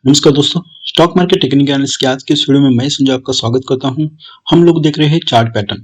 नमस्कार दोस्तों, stock market technical analysis के आज के इस वीडियो में मैं संजय आपका स्वागत करता हूं। हम लोग देख रहे हैं चार्ट पैटर्न।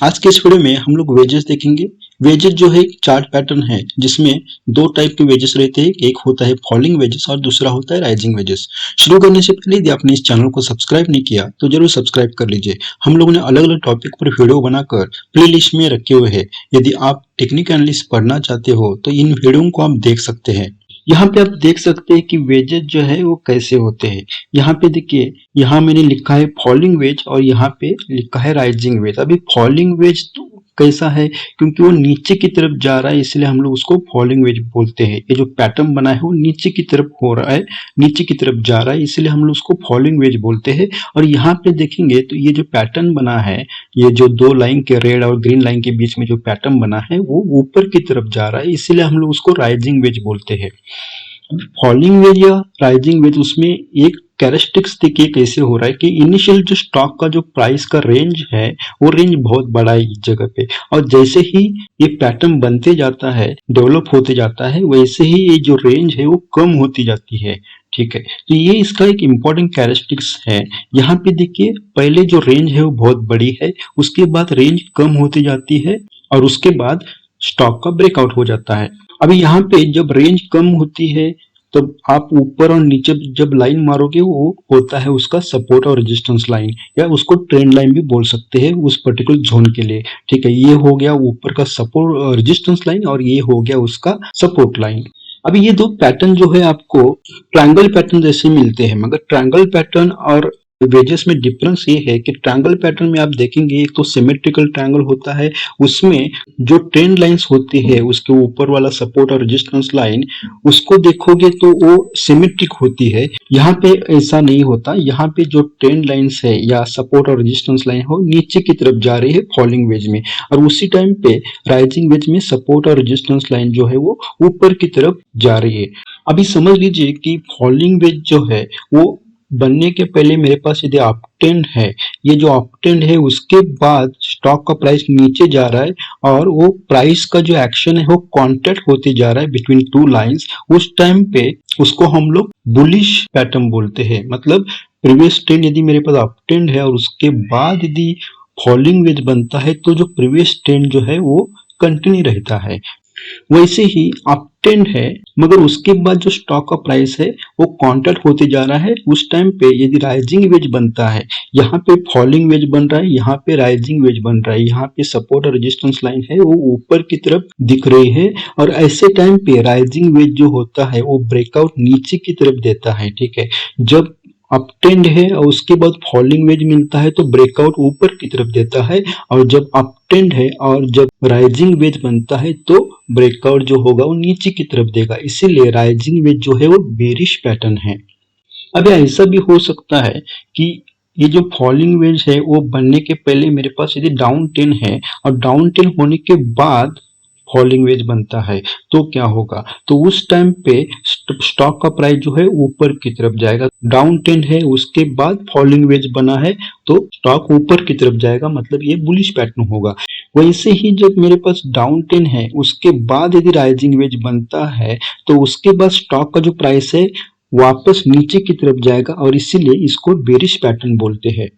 आज के इस वीडियो में हम लोग वेजेस देखेंगे। वेजेस जो है एक चार्ट पैटर्न है जिसमें दो टाइप के वेजेस रहते हैं। एक होता है फॉलिंग वेजेस और दूसरा होता है राइजिंग वेजेस। शुरू करने से पहले यदि आपने इस चैनल को सब्सक्राइब नहीं किया तो जरूर सब्सक्राइब कर लीजिए। हम लोगों ने अलग अलग टॉपिक पर वीडियो बनाकर प्ले लिस्ट में रखे हुए हैं। यदि आप टेक्निकल एनालिसिस पढ़ना चाहते हो तो इन वीडियो को आप देख सकते हैं। यहाँ पे आप देख सकते हैं कि वेजेस जो है वो कैसे होते हैं। यहाँ पे देखिए, यहाँ मैंने लिखा है फॉलिंग वेज और यहाँ पे लिखा है राइजिंग वेज। अभी फॉलिंग वेज तो कैसा है, क्योंकि वो नीचे की तरफ जा रहा है इसलिए हम लोग उसको फॉलिंग वेज बोलते हैं। ये जो पैटर्न बना है वो नीचे की तरफ हो रहा है, नीचे की तरफ जा रहा है, इसलिए हम लोग उसको फॉलिंग वेज बोलते हैं। और यहाँ पे देखेंगे तो ये जो पैटर्न बना है, ये जो दो लाइन के रेड और ग्रीन लाइन के बीच में जो पैटर्न बना है वो ऊपर की तरफ जा रहा है, इसीलिए हम लोग उसको राइजिंग वेज बोलते हैं। फॉलिंग वेज या राइजिंग वेज, उसमें एक कैरेक्टरिस्टिक्स देखिए कैसे हो रहा है कि इनिशियल जो स्टॉक का जो प्राइस का रेंज है वो रेंज बहुत बड़ा है इस जगह पे, और जैसे ही ये पैटर्न बनते जाता है, डेवलप होते जाता है, वैसे ही ये जो रेंज है वो कम होती जाती है। ठीक है, तो ये इसका एक इम्पॉर्टेंट कैरेक्टरिस्टिक्स है। यहाँ पे देखिए, पहले जो रेंज है वो बहुत बड़ी है, उसके बाद रेंज कम होती जाती है और उसके बाद स्टॉक का ब्रेकआउट हो जाता है। अभी यहाँ पे जब रेंज कम होती है तब आप ऊपर और नीचे जब लाइन मारोगे वो होता है उसका सपोर्ट और रेजिस्टेंस लाइन, या उसको ट्रेंड लाइन भी बोल सकते हैं उस पर्टिकुलर जोन के लिए। ठीक है, ये हो गया ऊपर का सपोर्ट रेजिस्टेंस लाइन और ये हो गया उसका सपोर्ट लाइन। अभी ये दो पैटर्न जो है आपको ट्रायंगल पैटर्न जैसे मिलते हैं, मगर ट्रायंगल पैटर्न और वेजेस में डिफरेंस ये है कि ट्रायंगल पैटर्न में आप देखेंगे एक तो सिमेट्रिकल ट्रायंगल होता है, उसमें जो ट्रेंड लाइंस होती है उसके ऊपर वाला सपोर्ट और रेजिस्टेंस लाइन, उसको देखोगे तो वो सिमेट्रिक होती है। यहाँ पे ऐसा नहीं होता, यहाँ पे जो ट्रेंड लाइंस है या सपोर्ट और रेजिस्टेंस लाइन हो नीचे की तरफ जा रही है फॉलिंग वेज में, और उसी टाइम पे राइजिंग वेज में सपोर्ट और रेजिस्टेंस लाइन जो है वो ऊपर की तरफ जा रही है। अभी समझ लीजिए कि फॉलिंग वेज जो है वो बनने के पहले मेरे पास यदि अप ट्रेंड है, ये जो अप ट्रेंड है उसके बाद स्टॉक का प्राइस नीचे जा रहा है और वो प्राइस का जो एक्शन है वो कॉन्ट्रैक्ट होते जा रहा है बिटवीन टू लाइंस, उस टाइम पे उसको हम लोग बुलिश पैटर्न बोलते हैं। मतलब प्रीवियस ट्रेंड यदि मेरे पास अप ट्रेंड है और उसके बाद यदि फॉलिंग वेज बनता है तो जो प्रीवियस ट्रेंड जो है वो कंटिन्यू रहता है। वैसे ही अप ट्रेंड है मगर उसके बाद जो स्टॉक का प्राइस है वो कॉन्ट्रैक्ट होते जा रहा है, उस टाइम पे यदि राइजिंग वेज बनता है, यहाँ पे फॉलिंग वेज बन रहा है, यहाँ पे राइजिंग वेज बन रहा है, यहाँ पे सपोर्ट और रेजिस्टेंस लाइन है वो ऊपर की तरफ दिख रही है, और ऐसे टाइम पे राइजिंग वेज जो होता है वो ब्रेकआउट नीचे की तरफ देता है। ठीक है, जब अप ट्रेंड है और उसके बाद फॉलिंग वेज मिलता है तो ब्रेकआउट ऊपर की तरफ देता है, और जब अप ट्रेंड है और जब राइजिंग वेज बनता है तो ब्रेकआउट जो होगा वो नीचे की तरफ देगा, इसीलिए राइजिंग वेज जो है वो बेरिश पैटर्न है। अब ऐसा भी हो सकता है कि ये जो फॉलिंग वेज है वो बनने के पहले मेरे पास यदि डाउन ट्रेंड है और डाउन ट्रेंड होने के बाद फॉलिंग वेज बनता है तो क्या होगा, तो उस टाइम पे स्टॉक का प्राइस जो है ऊपर की तरफ जाएगा। डाउन ट्रेंड है उसके बाद फॉलिंग वेज बना है तो स्टॉक ऊपर की तरफ जाएगा, मतलब ये बुलिश पैटर्न होगा। वैसे ही जब मेरे पास डाउन ट्रेंड है उसके बाद यदि राइजिंग वेज बनता है तो उसके बाद स्टॉक का जो प्राइस है वापस नीचे की तरफ जाएगा, और इसीलिए इसको बेरिश पैटर्न बोलते हैं।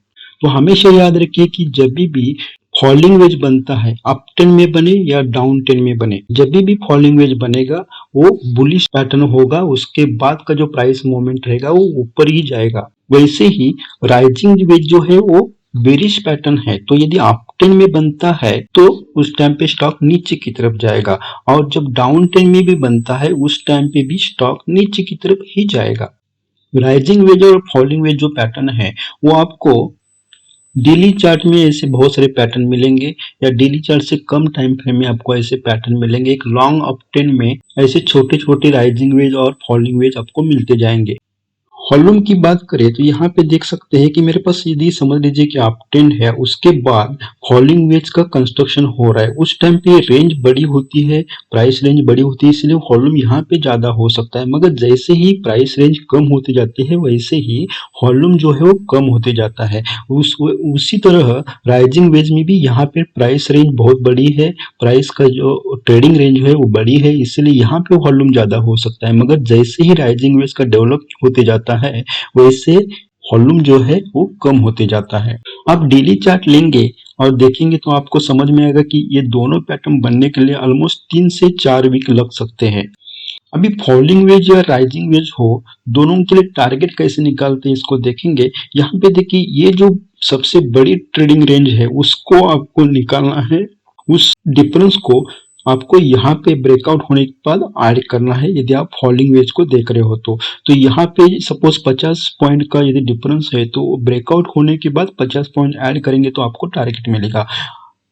तो हमेशा याद रखिए कि जब भी फॉलिंग वेज बनता है, अप ट्रेंड में बने या डाउन ट्रेंड में बने, जब भी फॉलिंग वेज बनेगा वो बुलिश पैटर्न होगा, उसके बाद का जो प्राइस मूवमेंट रहेगा वो ऊपर ही जाएगा। वैसे ही राइजिंग वेज जो है वो बेरिश पैटर्न है, तो यदि अप ट्रेंड में बनता है तो उस टाइम पे स्टॉक नीचे की तरफ जाएगा, और जब डाउन ट्रेंड में भी बनता है उस टाइम पे भी स्टॉक नीचे की तरफ ही जाएगा। राइजिंग वेज और फॉलिंग वेज जो पैटर्न है वो आपको डेली चार्ट में ऐसे बहुत सारे पैटर्न मिलेंगे, या डेली चार्ट से कम टाइम फ्रेम में आपको ऐसे पैटर्न मिलेंगे। एक लॉन्ग अप ट्रेंड में ऐसे छोटे छोटे राइजिंग वेज और फॉलिंग वेज आपको मिलते जाएंगे। वॉल्यूम की बात करें तो यहाँ पे देख सकते हैं कि मेरे पास यदि समझ लीजिए कि अप ट्रेंड है उसके बाद फॉलिंग वेज का कंस्ट्रक्शन हो रहा है, उस टाइम पे रेंज बड़ी होती है, प्राइस रेंज बड़ी होती है, इसलिए वॉल्यूम यहाँ पे ज्यादा हो सकता है। मगर जैसे ही प्राइस रेंज कम होती जाती है वैसे ही वॉल्यूम जो है वो कम होते जाता है। उसी तरह राइजिंग वेज में भी यहाँ पे प्राइस रेंज बहुत बड़ी है, प्राइस का जो ट्रेडिंग रेंज है वो बड़ी है, इसलिए यहाँ पे वॉल्यूम ज्यादा हो सकता है। मगर जैसे ही राइजिंग वेज का डेवलप होते जाता जाता है वैसे वॉल्यूम जो है वो कम होते जाता है। आप डेली चार्ट लेंगे और देखेंगे तो आपको समझ में आएगा कि ये दोनों पैटर्न बनने के लिए ऑलमोस्ट 3 से 4 वीक लग सकते हैं। अभी फॉलिंग वेज या राइजिंग वेज हो, दोनों के लिए टारगेट कैसे निकालते हैं इसको देखेंगे। यहाँ पे देखिए ये जो सबसे बड़ी ट्रेडिंग रेंज है उसको आपको निकालना है, उस डिफरेंस को आपको यहाँ पे ब्रेकआउट होने के बाद ऐड करना है यदि आप फॉलिंग वेज को देख रहे हो तो यहाँ पे सपोज 50 पॉइंट का यदि डिफरेंस है तो ब्रेकआउट होने के बाद 50 पॉइंट ऐड करेंगे तो आपको टारगेट मिलेगा।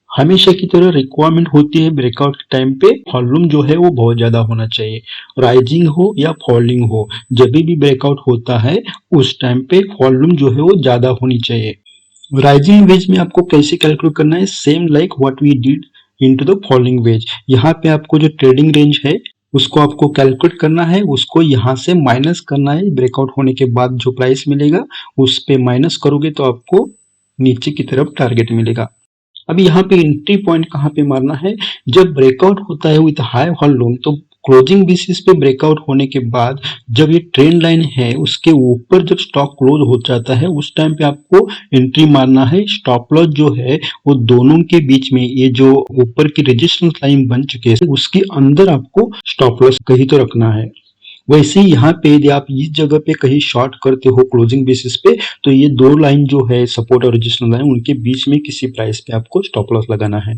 हमेशा की तरह रिक्वायरमेंट होती है ब्रेकआउट के टाइम पे वॉल्यूम जो है वो बहुत ज्यादा होना चाहिए, राइजिंग हो या फॉलिंग हो, जब भी ब्रेकआउट होता है उस टाइम पे वॉल्यूम जो है वो ज्यादा होनी चाहिए। राइजिंग वेज में आपको कैसे कैलकुलेट करना है, same like what we did into the falling wedge. यहाँ पे आपको जो ट्रेडिंग रेंज है उसको आपको कैलकुलेट करना है, उसको यहाँ से माइनस करना है, ब्रेकआउट होने के बाद जो प्राइस मिलेगा उस पे माइनस करोगे तो आपको नीचे की तरफ टारगेट मिलेगा। अभी यहाँ पे एंट्री पॉइंट कहाँ पे मारना है, जब ब्रेकआउट होता है विथ हाई वॉल्यूम तो क्लोजिंग बेसिस पे ब्रेकआउट होने के बाद जब ये ट्रेंड लाइन है उसके ऊपर जब स्टॉक क्लोज हो जाता है उस टाइम पे आपको एंट्री मारना है। स्टॉप लॉस जो है वो दोनों के बीच में ये जो ऊपर की रेजिस्टेंस लाइन बन चुके हैं उसके अंदर आपको स्टॉप लॉस कहीं तो रखना है। वैसे ही यहाँ पे यदि आप इस जगह पे कहीं शॉर्ट करते हो क्लोजिंग बेसिस पे तो ये दो लाइन जो है सपोर्ट और रेजिस्टेंस लाइन उनके बीच में किसी प्राइस पे आपको स्टॉप लॉस लगाना है।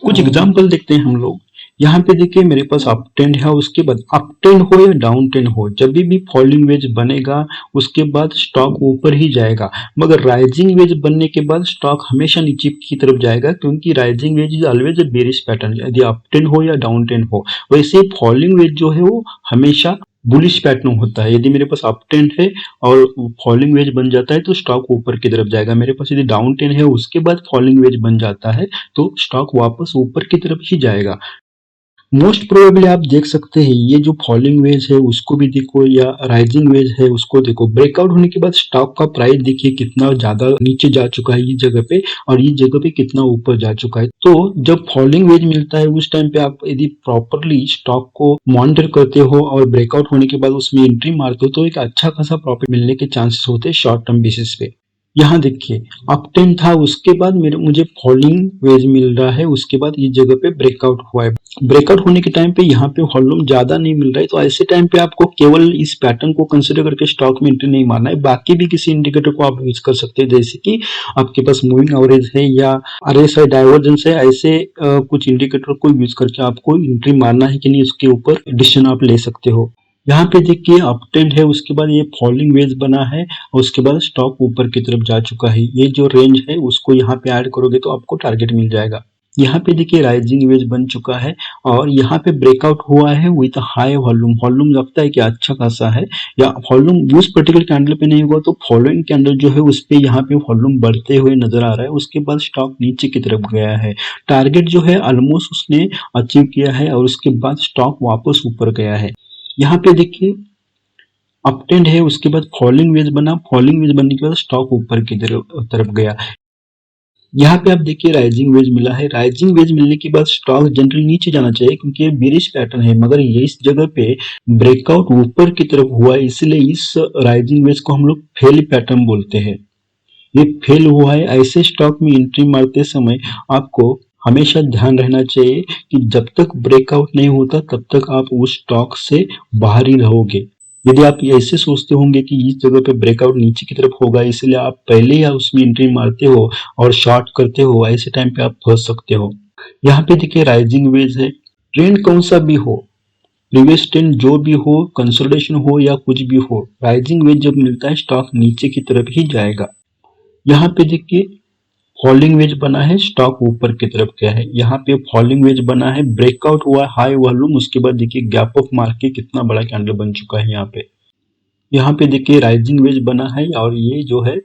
कुछ एग्जांपल देखते हैं हम लोग। यहाँ पे देखिए मेरे पास अप ट्रेंड है, उसके बाद अप ट्रेंड हो या डाउन ट्रेंड हो जब भी फॉलिंग वेज बनेगा उसके बाद स्टॉक ऊपर ही जाएगा, मगर राइजिंग वेज बनने के बाद स्टॉक हमेशा नीचे की तरफ जाएगा क्योंकि rising veg is always a bearish pattern, यदि अप ट्रेंड हो या डाउन ट्रेंड हो। वैसे फॉलिंग वेज जो है वो हमेशा बुलिश पैटर्न होता है, यदि मेरे पास अप ट्रेंड है और फॉलिंग वेज बन जाता है तो स्टॉक ऊपर की तरफ जाएगा, मेरे पास यदि डाउन ट्रेंड है उसके बाद फॉलिंग वेज बन जाता है तो स्टॉक वापस ऊपर की तरफ ही जाएगा। मोस्ट प्रोबेबली आप देख सकते हैं ये जो फॉलिंग वेज है उसको भी देखो या राइजिंग वेज है उसको देखो, ब्रेकआउट होने के बाद स्टॉक का प्राइस देखिए कितना ज्यादा नीचे जा चुका है ये जगह पे और ये जगह पे कितना ऊपर जा चुका है। तो जब फॉलिंग वेज मिलता है उस टाइम पे आप यदि प्रॉपरली स्टॉक को मॉनिटर करते हो और ब्रेकआउट होने के बाद उसमें एंट्री मारते हो तो एक अच्छा खासा प्रॉफिट मिलने के चांसेस होते हैं शॉर्ट टर्म बेसिस पे। यहाँ देखिए अप ट्रेंड था उसके बाद मुझे फॉलिंग वेज मिल रहा है, उसके बाद इस जगह पे ब्रेकआउट हुआ है, ब्रेकआउट होने के टाइम पे यहाँ पे वॉल्यूम ज्यादा नहीं मिल रहा है तो ऐसे टाइम पे आपको केवल इस पैटर्न को कंसिडर करके स्टॉक में एंट्री नहीं मारना है, बाकी भी किसी इंडिकेटर को आप यूज कर सकते हैं जैसे कि आपके पास मूविंग एवरेज है या आरएसआई डाइवर्जेंस है, ऐसे कुछ इंडिकेटर को यूज करके आपको एंट्री मारना है कि नहीं उसके ऊपर डिसीजन आप ले सकते हो। यहाँ पे देखिए अप ट्रेंड है उसके बाद ये फॉलिंग वेज बना है और उसके बाद स्टॉक ऊपर की तरफ जा चुका है, ये जो रेंज है उसको यहाँ पे ऐड करोगे तो आपको टारगेट मिल जाएगा। यहाँ पे देखिए राइजिंग वेज बन चुका है और यहाँ पे ब्रेकआउट हुआ है विथ हाई वॉल्यूम, वॉल्यूम लगता है कि अच्छा खासा है या वॉल्यूम उस पर्टिकुलर कैंडल पे नहीं हुआ तो फॉलोइंग कैंडल जो है उस पे यहाँ पे वॉल्यूम बढ़ते हुए नजर आ रहा है, उसके बाद स्टॉक नीचे की तरफ गया है, टारगेट जो है ऑलमोस्ट उसने अचीव किया है और उसके बाद स्टॉक वापस ऊपर गया है। यहाँ पे देखिए अप ट्रेंड है उसके बाद फॉलिंग वेज बना, फॉलिंग वेज बनने के बाद स्टॉक ऊपर की तरफ गया। यहाँ पे आप देखिए राइजिंग वेज मिला है, राइजिंग वेज मिलने के बाद स्टॉक जनरली नीचे जाना चाहिए क्योंकि ये बेरिश पैटर्न है, मगर ये इस जगह पे ब्रेकआउट ऊपर की तरफ हुआ है इसलिए इस राइजिंग वेज को हम लोग फेल पैटर्न बोलते हैं। ये फेल हुआ है, ऐसे स्टॉक में एंट्री मारते समय आपको हमेशा ध्यान रहना चाहिए कि जब तक ब्रेकआउट नहीं होता तब तक आप उस स्टॉक से बाहर ही रहोगे। यदि आप ऐसे सोचते होंगे कि इस जगह पे ब्रेकआउट नीचे की तरफ होगा इसलिए आप पहले ही उसमें एंट्री मारते हो और शॉर्ट करते हो, ऐसे टाइम पे आप फंस सकते हो। यहाँ पे देखिए राइजिंग वेज है, ट्रेंड कौन सा भी हो, प्रीवियस ट्रेंड जो भी हो, कंसोलिडेशन हो या कुछ भी हो, राइजिंग वेज जब मिलता है स्टॉक नीचे की तरफ ही जाएगा। यहाँ पे देखिए फॉलिंग वेज बना है, स्टॉक ऊपर की तरफ गया है, यहाँ पे फॉलिंग वेज बना है, ब्रेकआउट हुआ हाई वॉल्यूम, उसके बाद देखिए गैप ऑफ मार के कितना बड़ा कैंडल बन चुका है यहाँ पे। यहाँ पे देखिए राइजिंग वेज बना है और ये जो है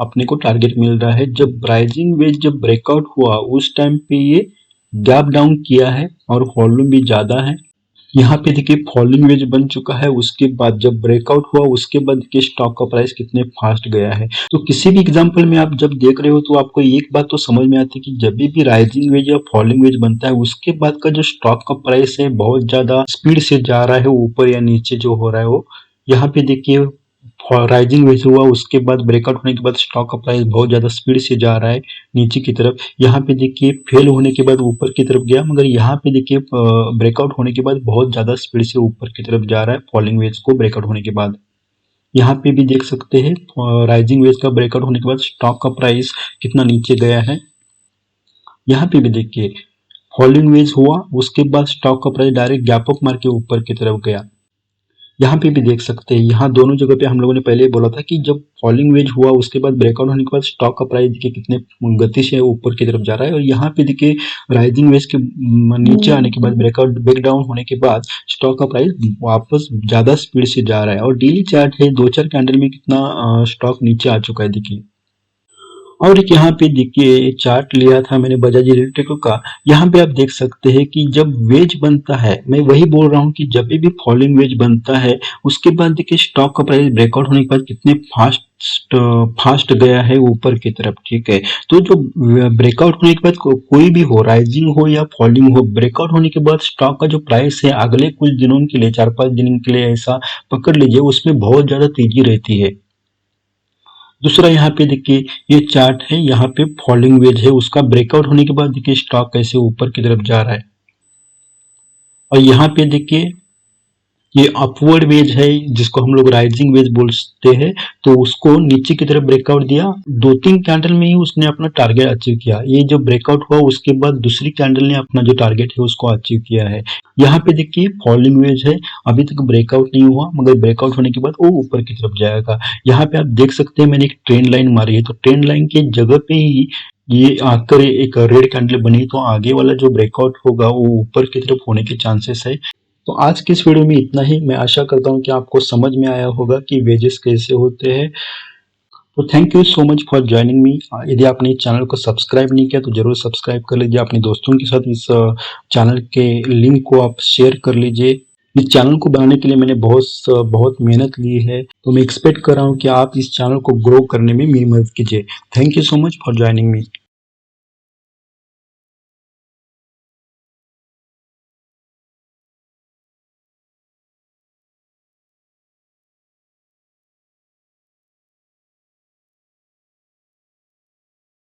अपने को टारगेट मिल रहा है। जब राइजिंग वेज जब ब्रेकआउट हुआ उस टाइम पे ये गैप डाउन किया है और वॉल्यूम भी ज्यादा है। यहाँ पे देखिए फॉलिंग वेज बन चुका है, उसके बाद जब ब्रेकआउट हुआ उसके बाद देखिए स्टॉक का प्राइस कितने फास्ट गया है। तो किसी भी एग्जांपल में आप जब देख रहे हो तो आपको एक बात तो समझ में आती है कि जब भी राइजिंग वेज या फॉलिंग वेज बनता है उसके बाद का जो स्टॉक का प्राइस है बहुत ज्यादा स्पीड से जा रहा है ऊपर या नीचे जो हो रहा है वो। यहाँ पे देखिए राइजिंग वेज हुआ, उसके बाद ब्रेकआउट होने के बाद स्टॉक का प्राइस बहुत ज़्यादा स्पीड से जा रहा है नीचे की तरफ। यहाँ पे देखिए फेल होने के बाद ऊपर की तरफ गया, मगर यहाँ पे देखिए ब्रेकआउट होने के बाद बहुत ज़्यादा स्पीड से ऊपर की तरफ जा रहा है फॉलिंग वेज को ब्रेकआउट होने के बाद। यहाँ पे भी देख सकते हैं राइजिंग वेज का ब्रेकआउट होने के बाद स्टॉक का प्राइस कितना नीचे गया है। यहाँ पे भी देखिए फॉलिंग वेज हुआ, उसके बाद स्टॉक का प्राइस डायरेक्ट गैप अप मार के ऊपर की तरफ गया। यहाँ पे भी देख सकते हैं, यहाँ दोनों जगह पे हम लोगों ने पहले ही बोला था कि जब फॉलिंग वेज हुआ उसके बाद ब्रेकआउट होने के बाद स्टॉक का प्राइस देखिए कितने गति से ऊपर की तरफ जा रहा है, और यहाँ पे देखिए राइजिंग वेज के नीचे आने के बाद ब्रेकआउट बैक डाउन होने के बाद स्टॉक का प्राइस वापस ज्यादा स्पीड से जा रहा है। और डेली चार्ट है, 2-4 कैंडल में कितना स्टॉक नीचे आ चुका है देखिए। और एक यहाँ पे देखिए चार्ट लिया था मैंने बजाज इलेक्ट्रिकल का। यहाँ पे आप देख सकते हैं कि जब वेज बनता है, मैं वही बोल रहा हूँ कि जब भी फॉलिंग वेज बनता है उसके बाद देखिए स्टॉक का प्राइस ब्रेकआउट होने के बाद कितने फास्ट गया है ऊपर की तरफ, ठीक है। तो जो ब्रेकआउट होने के बाद कोई भी हो, राइजिंग हो या फॉलिंग हो, ब्रेकआउट होने के बाद स्टॉक का जो प्राइस है अगले कुछ दिनों के लिए, 4-5 दिन के लिए ऐसा पकड़ लीजिए, उसमें बहुत ज्यादा तेजी रहती है। दूसरा यहाँ पे देखिए ये चार्ट है, यहाँ पे फॉलिंग वेज है, उसका ब्रेकआउट होने के बाद देखिए स्टॉक कैसे ऊपर की तरफ जा रहा है। और यहाँ पे देखिए ये अपवर्ड वेज है जिसको हम लोग राइजिंग वेज बोलते हैं, तो उसको नीचे की तरफ ब्रेकआउट दिया, 2-3 कैंडल में ही उसने अपना टारगेट अचीव किया। ये जो ब्रेकआउट हुआ उसके बाद दूसरी कैंडल ने अपना जो टारगेट है उसको अचीव किया है। यहाँ पे देखिए फॉलिंग वेज है, अभी तक ब्रेकआउट नहीं हुआ, मगर ब्रेकआउट होने के बाद वो ऊपर की तरफ जाएगा। यहाँ पे आप देख सकते हैं मैंने एक ट्रेंड लाइन मारी है, तो ट्रेंड लाइन के जगह पे ही ये आकर एक रेड कैंडल बनी, तो आगे वाला जो ब्रेकआउट होगा वो ऊपर की तरफ होने के चांसेस है। तो आज के इस वीडियो में इतना ही। मैं आशा करता हूँ कि आपको समझ में आया होगा कि वेजेस कैसे होते हैं। तो thank you so much for joining me. यदि आपने इस चैनल को सब्सक्राइब नहीं किया तो जरूर सब्सक्राइब कर लीजिए, अपने दोस्तों के साथ इस चैनल के लिंक को आप शेयर कर लीजिए। इस चैनल को बनाने के लिए मैंने बहुत मेहनत ली है, तो मैं एक्सपेक्ट कर रहा हूँ कि आप इस चैनल को ग्रो करने में मेरी मदद कीजिए। Thank you so much for joining me.